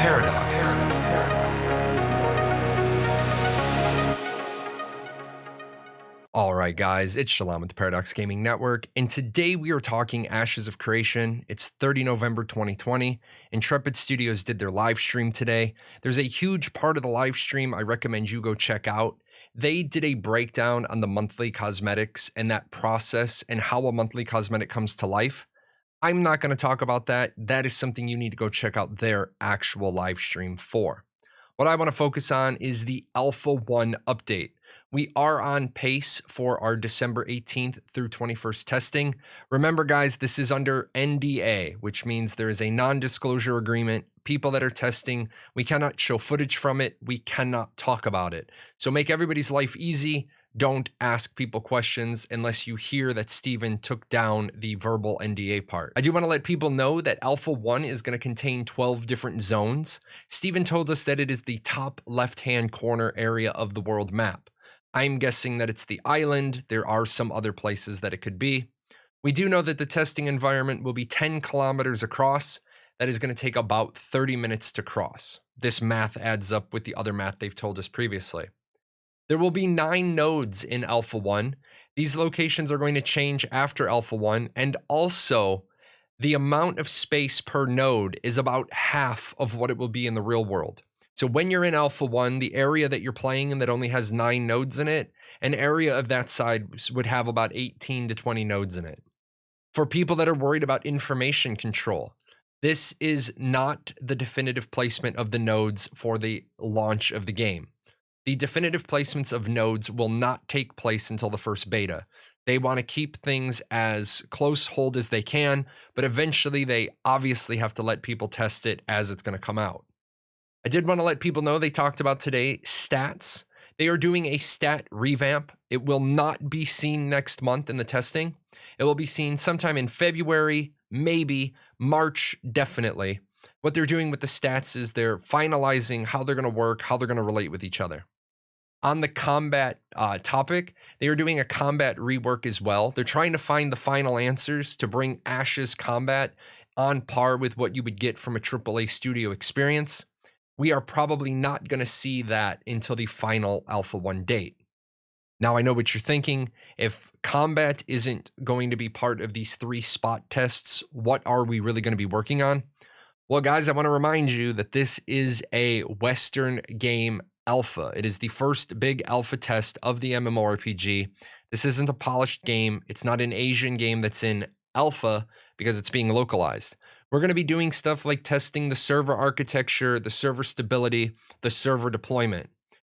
Paradox. All right, guys, it's Jahlon with the Paradox Gaming Network, and today we are talking Ashes of Creation. It's 30 November 2020. Intrepid Studios did their live stream today. There's a huge part of the live stream I recommend you go check out. They did a breakdown on the monthly cosmetics and that process and how a monthly cosmetic comes to life. I'm not going to talk about that. That is something you need to go check out their actual live stream for. What I want to focus on is the Alpha 1 update. We are on pace for our December 18th through 21st testing. Remember, guys, this is under NDA, which means there is a non-disclosure agreement. People that are testing, we cannot show footage from it. We cannot talk about it. So make everybody's life easy. Don't ask people questions unless you hear that Steven took down the verbal NDA part. I do want to let people know that Alpha 1 is going to contain 12 different zones. Steven told us that it is the top left-hand corner area of the world map. I'm guessing that it's the island. There are some other places that it could be. We do know that the testing environment will be 10 kilometers across. That is going to take about 30 minutes to cross. This math adds up with the other math they've told us previously. There will be 9 nodes in Alpha 1. These locations are going to change after Alpha 1, and also the amount of space per node is about half of what it will be in the real world. So when you're in Alpha 1, the area that you're playing in that only has 9 nodes in it, an area of that size would have about 18 to 20 nodes in it. For people that are worried about information control, this is not the definitive placement of the nodes for the launch of the game. The definitive placements of nodes will not take place until the first beta. They want to keep things as close hold as they can, but eventually they obviously have to let people test it as it's going to come out. I did want to let people know they talked about today stats. They are doing a stat revamp. It will not be seen next month in the testing. It will be seen sometime in February, maybe March, definitely. What they're doing with the stats is they're finalizing how they're going to work, how they're going to relate with each other. On the combat topic, they are doing a combat rework as well. They're trying to find the final answers to bring Ashes combat on par with what you would get from a AAA studio experience. We are probably not going to see that until the final Alpha 1 date. Now, I know what you're thinking. If combat isn't going to be part of these 3 spot tests, what are we really going to be working on? Well, guys, I want to remind you that this is a Western game alpha. It is the first big alpha test of the MMORPG. This isn't a polished game. It's not an Asian game that's in alpha because it's being localized. We're going to be doing stuff like testing the server architecture, the server stability, the server deployment.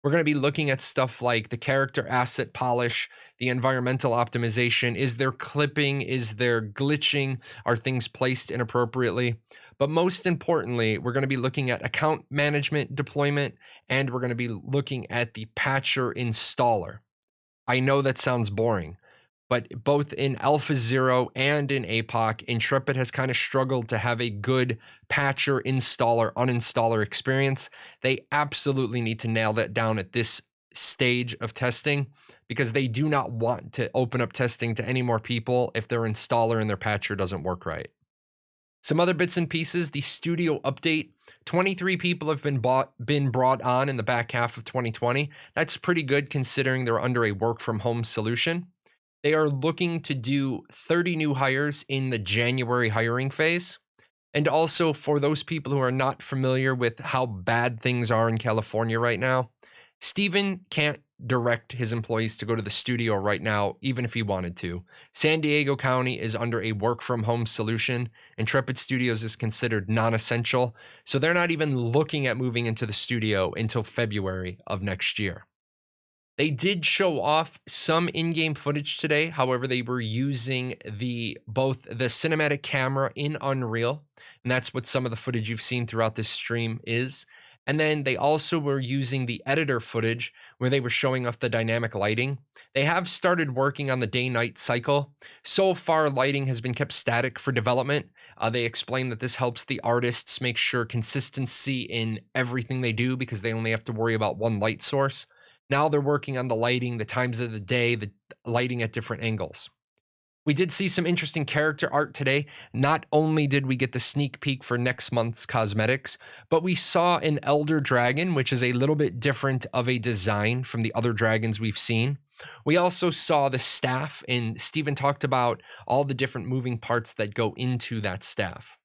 We're going to be looking at stuff like the character asset polish, the environmental optimization. Is there clipping? Is there glitching? Are things placed inappropriately? But most importantly, we're going to be looking at account management deployment, and we're going to be looking at the patcher installer. I know that sounds boring, but both in Alpha 0 and in APOC, Intrepid has kind of struggled to have a good patcher, installer, uninstaller experience. They absolutely need to nail that down at this stage of testing because they do not want to open up testing to any more people if their installer and their patcher doesn't work right. Some other bits and pieces, the studio update, 23 people have been brought on in the back half of 2020. That's pretty good considering they're under a work from home solution. They are looking to do 30 new hires in the January hiring phase. And also for those people who are not familiar with how bad things are in California right now, Steven can't direct his employees to go to the studio right now, even if he wanted to. San Diego County is under a work from home solution. Intrepid Studios is considered non-essential, so they're not even looking at moving into the studio until February of next year. They did show off some in-game footage today. However, they were using both the cinematic camera in Unreal, and that's what some of the footage you've seen throughout this stream is. And then they also were using the editor footage where they were showing off the dynamic lighting. They have started working on the day-night cycle. So far, lighting has been kept static for development. They explain that this helps the artists make sure consistency in everything they do because they only have to worry about one light source. Now they're working on the lighting, the times of the day, the lighting at different angles. We did see some interesting character art today. Not only did we get the sneak peek for next month's cosmetics, but we saw an elder dragon, which is a little bit different of a design from the other dragons we've seen. We also saw the staff, and Steven talked about all the different moving parts that go into that staff.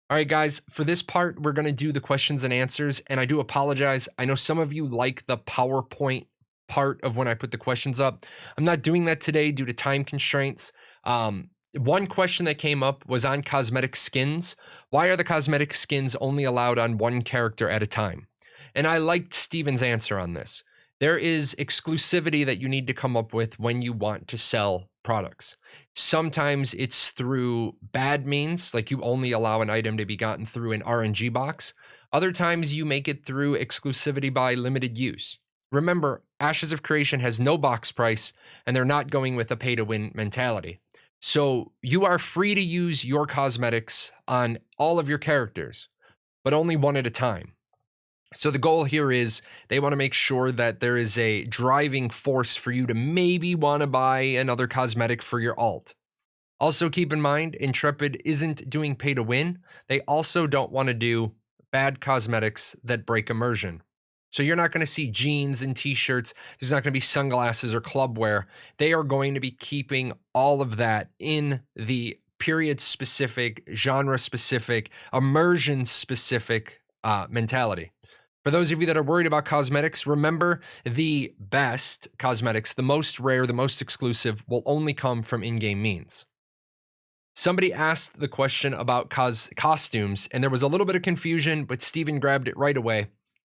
All right, guys, for this part, we're going to do the questions and answers. And I do apologize. I know some of you like the PowerPoint part of when I put the questions up. I'm not doing that today due to time constraints. One question that came up was on cosmetic skins. Why are the cosmetic skins only allowed on one character at a time? And I liked Steven's answer on this. There is exclusivity that you need to come up with when you want to sell products. Sometimes it's through bad means, like you only allow an item to be gotten through an RNG box. Other times you make it through exclusivity by limited use. Remember, Ashes of Creation has no box price, and they're not going with a pay-to-win mentality. So you are free to use your cosmetics on all of your characters, but only one at a time. So the goal here is they want to make sure that there is a driving force for you to maybe want to buy another cosmetic for your alt. Also keep in mind, Intrepid isn't doing pay to win. They also don't want to do bad cosmetics that break immersion. So you're not going to see jeans and t-shirts. There's not going to be sunglasses or clubwear. They are going to be keeping all of that in the period specific, genre specific, immersion specific mentality. For those of you that are worried about cosmetics, remember the best cosmetics, the most rare, the most exclusive, will only come from in-game means. Somebody asked the question about costumes, and there was a little bit of confusion, but Steven grabbed it right away.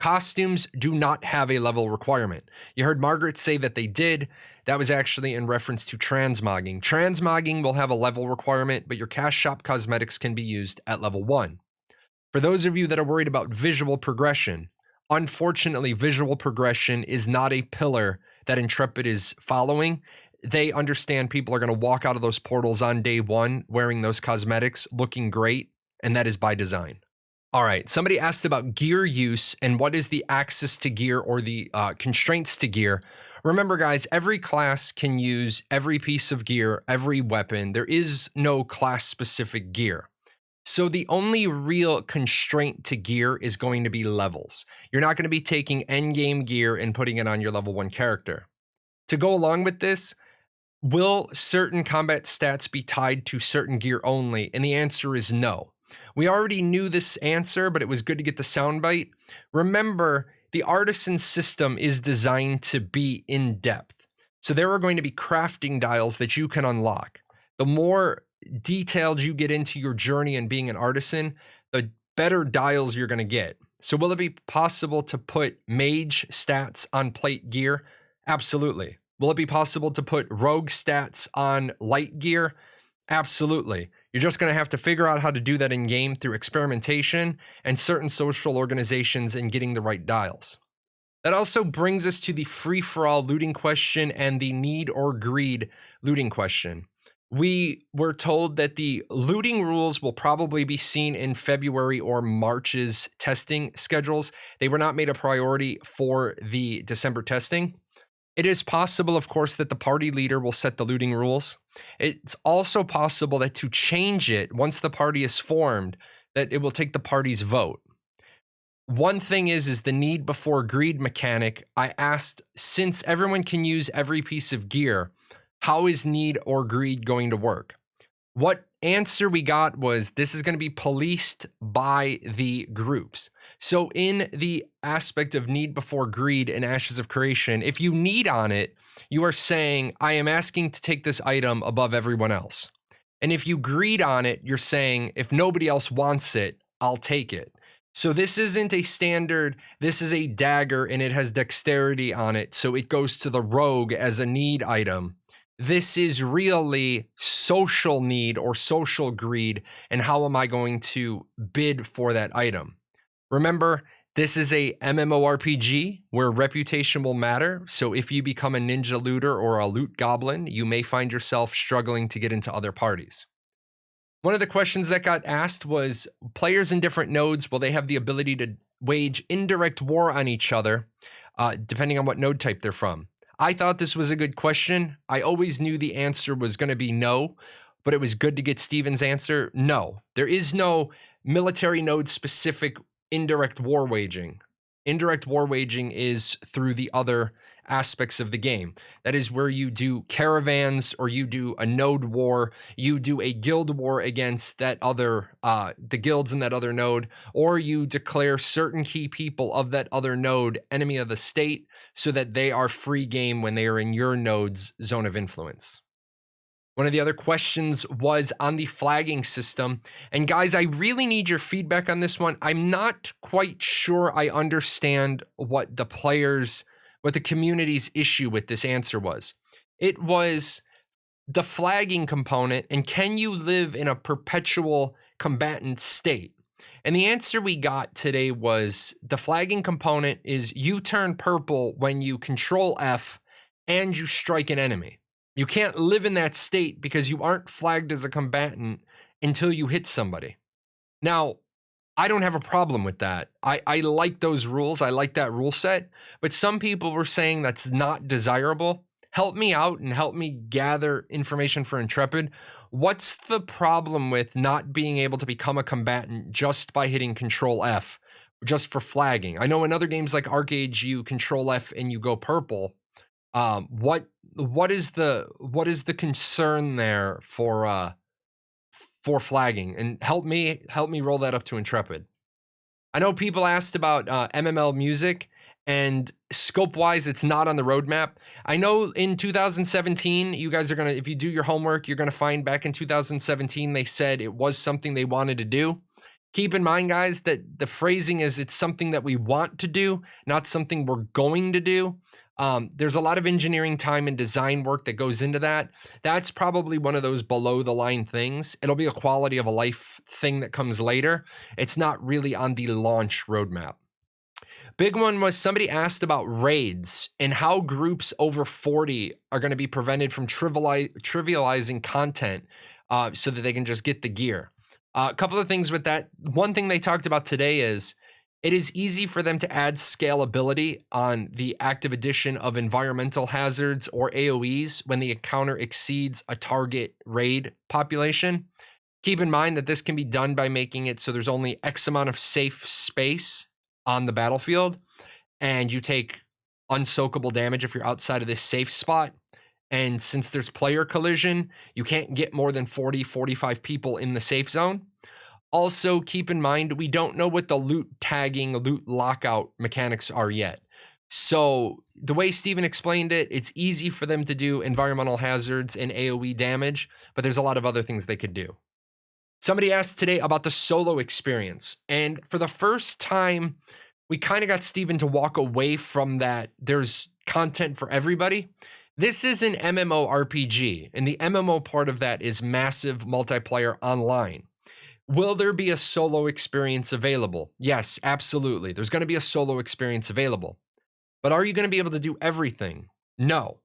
Costumes do not have a level requirement. You heard Margaret say that they did. That was actually in reference to transmogging. Transmogging will have a level requirement, but your cash shop cosmetics can be used at level 1. For those of you that are worried about visual progression, unfortunately, visual progression is not a pillar that Intrepid is following. They understand people are going to walk out of those portals on day 1 wearing those cosmetics, looking great, and that is by design. All right, somebody asked about gear use and what is the access to gear or the constraints to gear. Remember, guys, every class can use every piece of gear, every weapon. There is no class-specific gear. So the only real constraint to gear is going to be levels. You're not going to be taking endgame gear and putting it on your level 1 character. To go along with this, will certain combat stats be tied to certain gear only? And the answer is no. We already knew this answer, but it was good to get the soundbite. Remember, the artisan system is designed to be in depth. So there are going to be crafting dials that you can unlock. The more detailed you get into your journey and being an artisan, the better dials you're going to get. So will it be possible to put mage stats on plate gear? Absolutely. Will it be possible to put rogue stats on light gear? Absolutely. You're just going to have to figure out how to do that in game through experimentation and certain social organizations and getting the right dials. That also brings us to the free-for-all looting question and the need or greed looting question. We were told that the looting rules will probably be seen in February or March's testing schedules. They were not made a priority for the December testing. It is possible, of course, that the party leader will set the looting rules. It's also possible that to change it, once the party is formed, that it will take the party's vote. One thing is the need before greed mechanic. I asked, since everyone can use every piece of gear, how is need or greed going to work? What answer we got was this is going to be policed by the groups. So in the aspect of need before greed in Ashes of Creation, if you need on it, you are saying, I am asking to take this item above everyone else. And if you greed on it, you're saying, if nobody else wants it, I'll take it. So this isn't a standard, this is a dagger and it has dexterity on it. So it goes to the rogue as a need item. This is really social need or social greed, and how am I going to bid for that item? Remember, this is a MMORPG where reputation will matter, so if you become a ninja looter or a loot goblin, you may find yourself struggling to get into other parties. One of the questions that got asked was, players in different nodes, will they have the ability to wage indirect war on each other, depending on what node type they're from? I thought this was a good question. I always knew the answer was going to be no, but it was good to get Steven's answer. No, there is no military node specific indirect war waging. Indirect war waging is through the other aspects of the game. That is where you do caravans or you do a node war, you do a guild war against that other, the guilds in that other node, or you declare certain key people of that other node enemy of the state so that they are free game when they are in your node's zone of influence. One of the other questions was on the flagging system. And guys, I really need your feedback on this one. I'm not quite sure I understand what the community's issue with this answer was. It was the flagging component, and can you live in a perpetual combatant state? And the answer we got today was the flagging component is you turn purple when you control F and you strike an enemy. You can't live in that state because you aren't flagged as a combatant until you hit somebody. Now, I don't have a problem with that. I like those rules. I like that rule set. But some people were saying that's not desirable. Help me out and help me gather information for Intrepid. What's the problem with not being able to become a combatant just by hitting Control F, just for flagging? I know in other games like Arcade, you Control F and you go purple. What is the concern there for flagging? And help me roll that up to Intrepid. I know people asked about MML music, and scope-wise, it's not on the roadmap. I know in 2017, you guys are gonna, if you do your homework, you're gonna find back in 2017 they said it was something they wanted to do. Keep in mind, guys, that the phrasing is it's something that we want to do, not something we're going to do. There's a lot of engineering time and design work that goes into that. That's probably one of those below the line things. It'll be a quality of a life thing that comes later. It's not really on the launch roadmap. Big one was somebody asked about raids and how groups over 40 are going to be prevented from trivializing content so that they can just get the gear. A couple of things with that. One thing they talked about today is it is easy for them to add scalability on the active addition of environmental hazards or AoEs when the encounter exceeds a target raid population. Keep in mind that this can be done by making it so there's only X amount of safe space on the battlefield, and you take unsoakable damage if you're outside of this safe spot. And since there's player collision, you can't get more than 40, 45 people in the safe zone. Also, keep in mind, we don't know what the loot tagging, loot lockout mechanics are yet. So the way Steven explained it, it's easy for them to do environmental hazards and AoE damage, but there's a lot of other things they could do. Somebody asked today about the solo experience. And for the first time, we kind of got Steven to walk away from that. There's content for everybody. This is an MMORPG, and the MMO part of that is massive multiplayer online. Will there be a solo experience available? Yes, absolutely. There's going to be a solo experience available. But are you going to be able to do everything? No.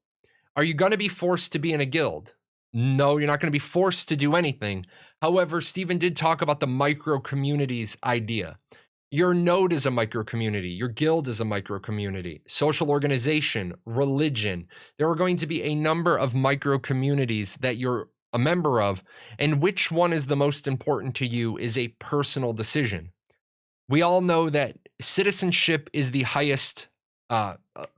Are you going to be forced to be in a guild? No, you're not going to be forced to do anything. However, Steven did talk about the micro communities idea. Your node is a micro community. Your guild is a micro community. Social organization, religion. There are going to be a number of micro communities that you're a member of, and which one is the most important to you is a personal decision. We all know that citizenship is the highest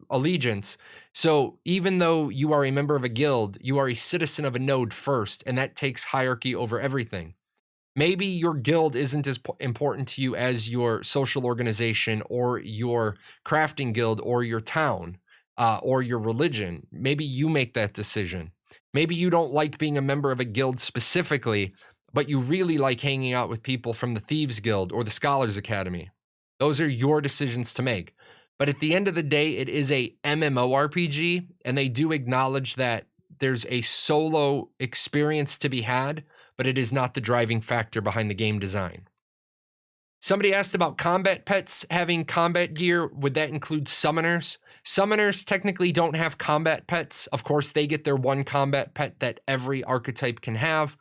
allegiance. So even though you are a member of a guild, you are a citizen of a node first, and that takes hierarchy over everything. Maybe your guild isn't as important to you as your social organization or your crafting guild or your town or your religion. Maybe you make that decision. Maybe you don't like being a member of a guild specifically, but you really like hanging out with people from the Thieves Guild or the Scholars Academy. Those are your decisions to make. But at the end of the day, it is a MMORPG, and they do acknowledge that there's a solo experience to be had, but it is not the driving factor behind the game design. Somebody asked about combat pets having combat gear. Would that include summoners? Summoners technically don't have combat pets. Of course, they get their one combat pet that every archetype can have.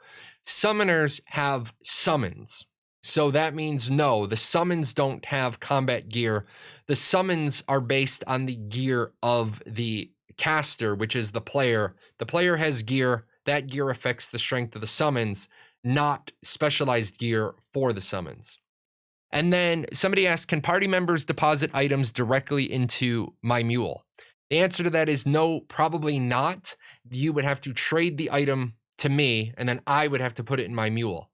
Summoners have summons. So that means no, the summons don't have combat gear. The summons are based on the gear of the caster, which is the player. The player has gear. That gear affects the strength of the summons, not specialized gear for the summons. And then somebody asked, can party members deposit items directly into my mule? The answer to that is no, probably not. You would have to trade the item to me, and then I would have to put it in my mule.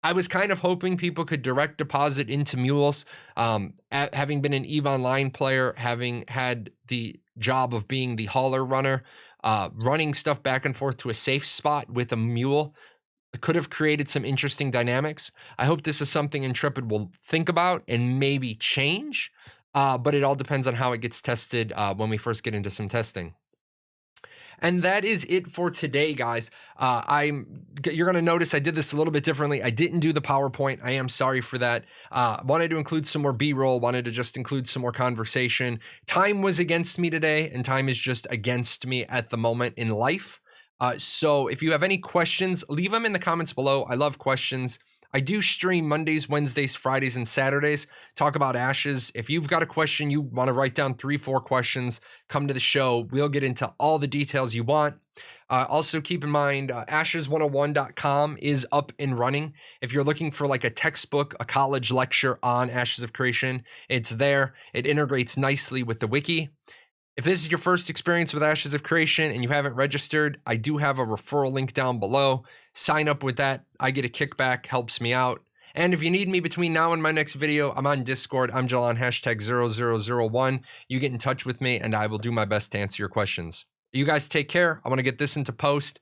I was kind of hoping people could direct deposit into mules. Having been an EVE Online player, having had the job of being the hauler runner, running stuff back and forth to a safe spot with a mule could have created some interesting dynamics. I hope this is something Intrepid will think about and maybe change, but it all depends on how it gets tested when we first get into some testing. And that is it for today, guys. You're going to notice I did this a little bit differently. I didn't do the PowerPoint. I am sorry for that. Wanted to include some more B-roll, wanted to just include some more conversation. Time was against me today, and time is just against me at the moment in life. So if you have any questions, leave them in the comments below. I love questions. I do stream Mondays, Wednesdays, Fridays, and Saturdays, talk about Ashes. If you've got a question, you want to write down 3-4 questions, come to the show. We'll get into all the details you want. Also keep in mind, ashes101.com is up and running. If you're looking for like a textbook, a college lecture on Ashes of Creation, it's there. It integrates nicely with the wiki. If this is your first experience with Ashes of Creation and you haven't registered, I do have a referral link down below. Sign up with that. I get a kickback, helps me out. And if you need me between now and my next video, I'm on Discord. I'm Jahlon, #0001. You get in touch with me and I will do my best to answer your questions. You guys take care. I want to get this into post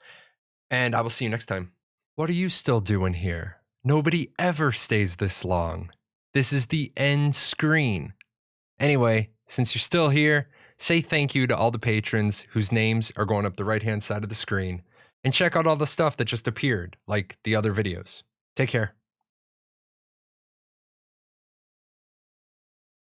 and I will see you next time. What are you still doing here? Nobody ever stays this long. This is the end screen. Anyway, since you're still here, say thank you to all the patrons whose names are going up the right-hand side of the screen, and check out all the stuff that just appeared, like the other videos. Take care.